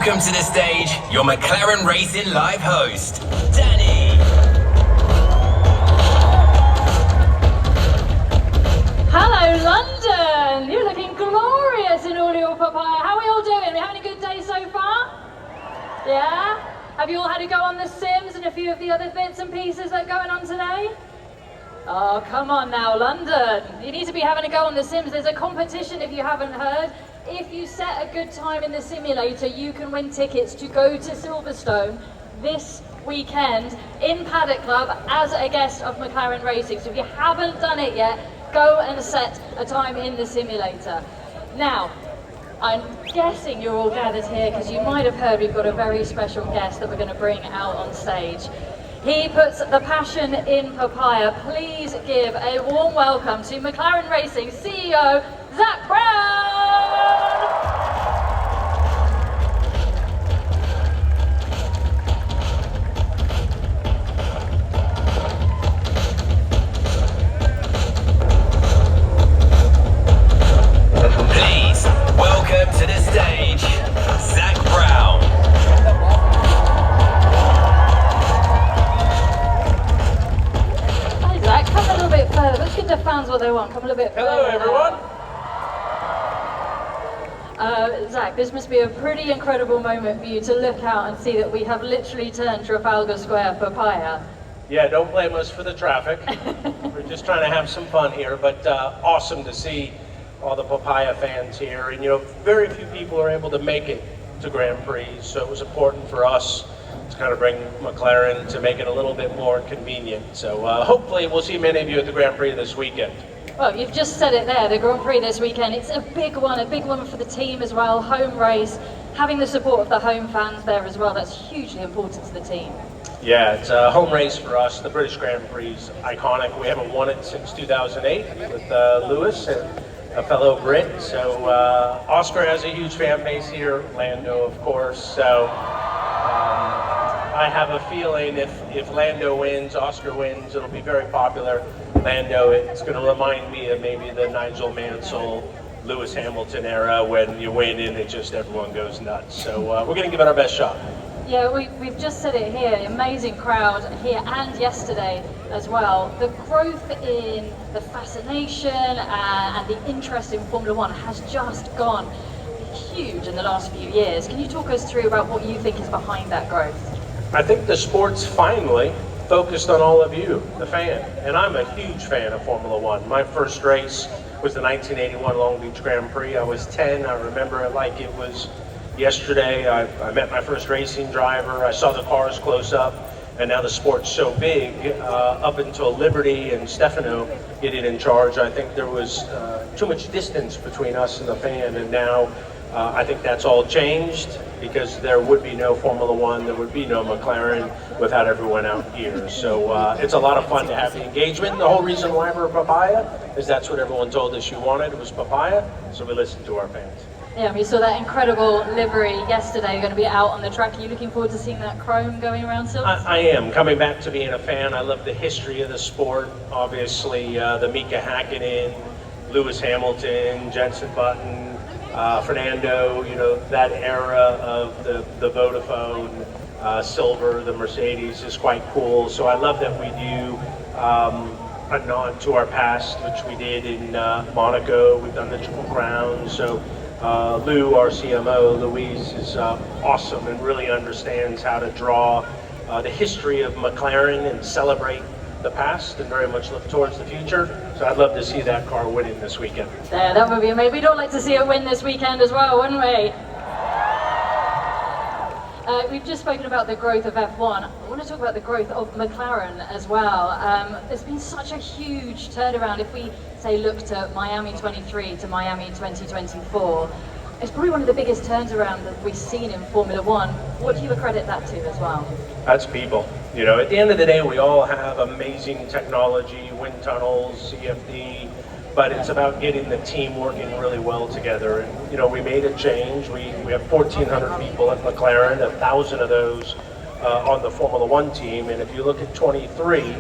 welcome to the stage your McLaren Racing Live host, Danny. Hello London, you're looking glorious in all your PAPAYA. How are we all doing? Are we having a good day so far? Yeah? Have you all had to go on the Sims and a few of the other bits and pieces that are going on today? Oh, come on now, London. You need to be having a go on the Sims. There's a competition, if you haven't heard. If you set a good time in the simulator, you can win tickets to go to Silverstone this weekend in Paddock Club as a guest of McLaren Racing. So if you haven't done it yet, go and set a time in the simulator. Now, I'm guessing you're all gathered here because you might have heard we've got a very special guest that we're going to bring out on stage. He puts the passion in PAPAYA. Please give a warm welcome to McLaren Racing CEO, ZAK Brown! Please, welcome to the stage, ZAK Brown. Hi ZAK, come a little bit further. Let's give the fans what they want. Come a little bit further. Hello everyone. ZAK, this must be a pretty incredible moment for you to look out and see that we have literally turned Trafalgar Square PAPAYA. Yeah, don't blame us for the traffic. We're just trying to have some fun here, but awesome to see all the PAPAYA fans here. And you know, very few people are able to make it to Grand Prix, so it was important for us to kind of bring McLaren to make it a little bit more convenient. So hopefully we'll see many of you at the Grand Prix this weekend. Well, you've just said it there, the Grand Prix this weekend. It's a big one for the team as well, home race, having the support of the home fans there as well, that's hugely important to the team. Yeah, it's a home race for us. The British Grand Prix is iconic. We haven't won it since 2008 with Lewis and a fellow Brit. So Oscar has a huge fan base here, Lando of course. So I have a feeling if Lando wins, Oscar wins, it'll be very popular. Lando, it's going to remind me of maybe the Nigel Mansell, Lewis Hamilton era when you win and it just everyone goes nuts. So we're going to give it our best shot. Yeah, we've just said it here, amazing crowd here and yesterday as well. The growth in the fascination and the interest in Formula One has just gone huge in the last few years. Can you talk us through about what you think is behind that growth? I think the sport's finally focused on all of you, the fan, and I'm a huge fan of Formula One. My first race was the 1981 Long Beach Grand Prix. I was 10, I remember it like it was yesterday. I met my first racing driver, I saw the cars close up, and now the sport's so big, up until Liberty and Stefano getting in charge, I think there was too much distance between us and the fan, and now I think that's all changed because there would be no Formula One, there would be no McLaren without everyone out here. So it's a lot of fun to have the engagement. The whole reason why we're PAPAYA is that's what everyone told us you wanted, was PAPAYA, so we listened to our fans. Yeah, we saw that incredible livery yesterday. You're going to be out on the track. Are you looking forward to seeing that chrome going around still? I am. Coming back to being a fan, I love the history of the sport. Obviously, the Mika Hakkinen, Lewis Hamilton, Jenson Button, Fernando, you know, that era of the Vodafone, silver, the Mercedes is quite cool. So I love that we do a nod to our past, which we did in Monaco. We've done the Triple Crown. So Lou, our CMO, Louise, is awesome and really understands how to draw the history of McLaren and celebrate the past and very much look towards the future. So I'd love to see that car winning this weekend. Yeah, that would be amazing. We'd all like to see it win this weekend as well, wouldn't we? We've just spoken about the growth of F1. I want to talk about the growth of McLaren as well. There's been such a huge turnaround. If we say look to Miami 23 to Miami 2024, it's probably one of the biggest turnarounds that we've seen in Formula One. What do you accredit that to as well? That's people. You know, at the end of the day, we all have amazing technology, wind tunnels, CFD, but it's about getting the team working really well together. And, you know, we made a change. We have 1,400 people at McLaren, 1,000 of those on the Formula One team. And if you look at 23,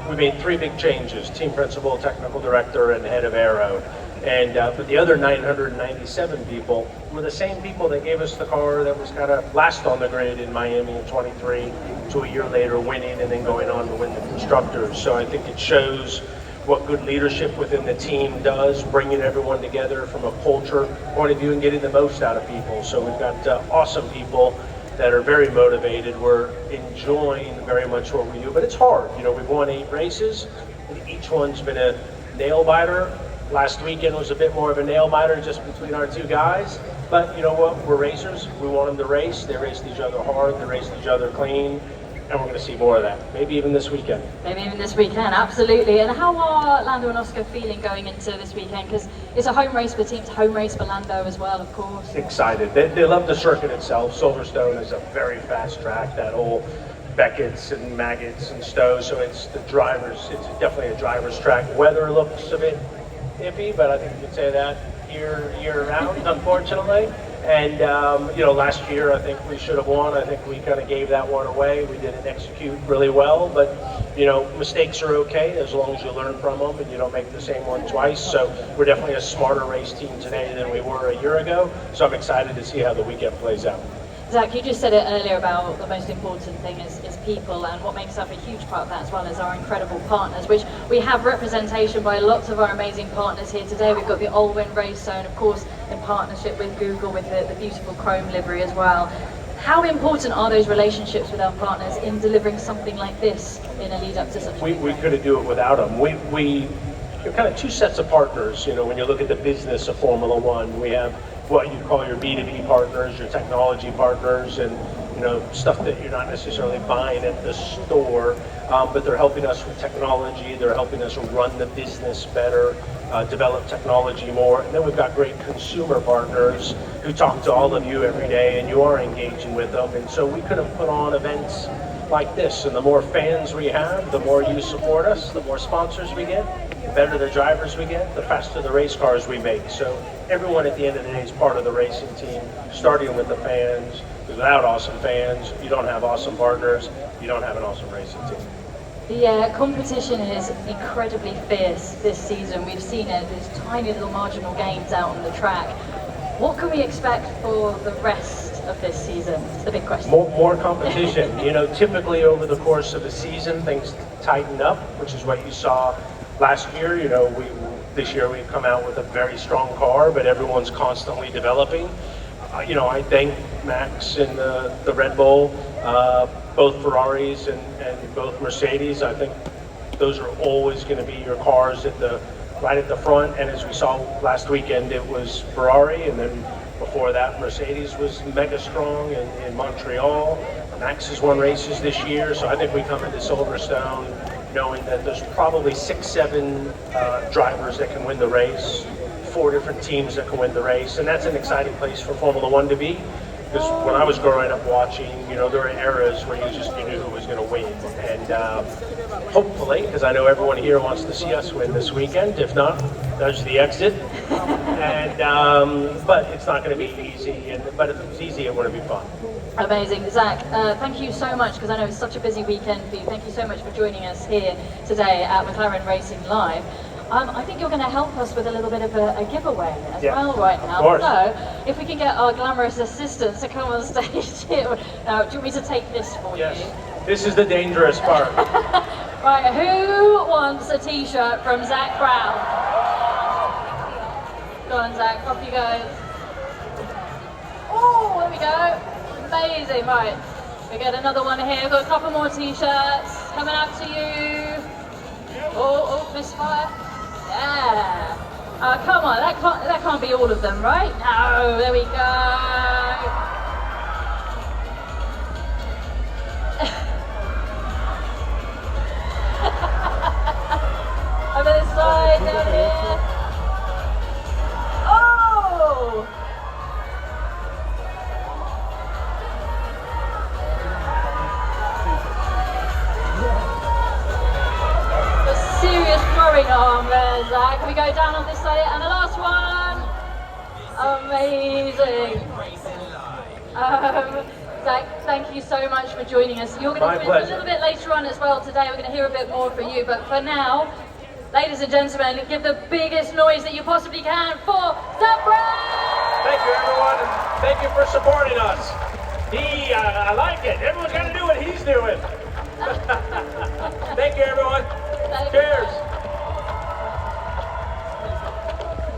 we made 3 big changes: team principal, technical director, and head of aero. But the other 997 people were the same people that gave us the car that was kind of last on the grid in Miami in 23 to a year later winning and then going on to win the Constructors. So I think it shows what good leadership within the team does, bringing everyone together from a culture point of view and getting the most out of people. So we've got awesome people that are very motivated. We're enjoying very much what we do, but it's hard. You know, we've won 8 races, and each one's been a nail biter. Last weekend was a bit more of a nail biter just between our 2 guys, but you know what? We're racers. We want them to race. They raced each other hard. They raced each other clean. And we're going to see more of that, maybe even this weekend. Maybe even this weekend, absolutely. And how are Lando and Oscar feeling going into this weekend? Because it's a home race for the team, it's a home race for Lando as well, of course. Excited. They love the circuit itself. Silverstone is a very fast track, that whole Beckett's and Maggots and Stowe, so it's definitely a driver's track. Weather looks a bit iffy, but I think you could say that year round, unfortunately. And you know, last year I think we should have won. I think we kind of gave that one away. We didn't execute really well, but you know, mistakes are okay as long as you learn from them and you don't make the same one twice. So we're definitely a smarter race team today than we were a year ago. So I'm excited to see how the weekend plays out. Zach, you just said it earlier about the most important thing is people, and what makes up a huge part of that as well is our incredible partners, which we have representation by lots of our amazing partners here today. We've got the Allwyn Race Zone, of course, in partnership with Google, with the beautiful chrome livery as well. How important are those relationships with our partners in delivering something like this in a lead up to such a We couldn't do it without them. You're kind of 2 sets of partners. You know, when you look at the business of Formula One, we have what you call your B2B partners, your technology partners, and you know, stuff that you're not necessarily buying at the store, but they're helping us with technology, they're helping us run the business better, develop technology more. And then we've got great consumer partners who talk to all of you every day, and you are engaging with them. And so we could have put on events like this, and the more fans we have, the more you support us, the more sponsors we get, the better the drivers we get, the faster the race cars we make. So everyone at the end of the day is part of the racing team, starting with the fans. Without awesome fans, you don't have awesome partners, you don't have an awesome racing team. The competition is incredibly fierce this season. We've seen it, there's tiny little marginal gains out on the track. What can we expect for the rest of this season? It's the big question. More competition. You know, typically over the course of a season, things tighten up, which is what you saw last year. You know, this year we've come out with a very strong car, but everyone's constantly developing. You know, I thank Max and the Red Bull, both Ferraris and both Mercedes. I think those are always going to be your cars right at the front. And as we saw last weekend, it was Ferrari, and then before that, Mercedes was mega strong in Montreal. Max has won races this year, so I think we come into Silverstone knowing that there's probably 6-7 drivers that can win the race. 4 different teams that can win the race, and that's an exciting place for Formula One to be. Because when I was growing up watching, you know, there were eras where you knew who was going to win, and hopefully, because I know everyone here wants to see us win this weekend. If not, there's the exit. And but it's not going to be easy. But if it's easy, it would be fun. Amazing. Zach, thank you so much, because I know it's such a busy weekend for you. Thank you so much for joining us here today at McLaren Racing Live. I think you're going to help us with a little bit of a giveaway as well right now. So, if we can get our glamorous assistants to come on stage here. Now, do you want me to take this for you? This is the dangerous part. Right, who wants a t-shirt from Zak Brown? Go on, Zach, off you go. Oh, there we go. Amazing, right. We get another one here. We've got a couple more t-shirts coming out to you. Oh, misfire. Yeah. Come on, that can't be all of them, right? No, there we go. Over this side, down here. Oh! Serious throwing arm there, Zach. Can we go down on this side? And the last one. Amazing. Zach, thank you so much for joining us. You're going to do it a little bit later on as well today. We're going to hear a bit more from you. But for now, Ladies and gentlemen, give the biggest noise that you possibly can for ZAK. Thank you, everyone. Thank you for supporting us. I like it. Everyone's got to do what he's doing.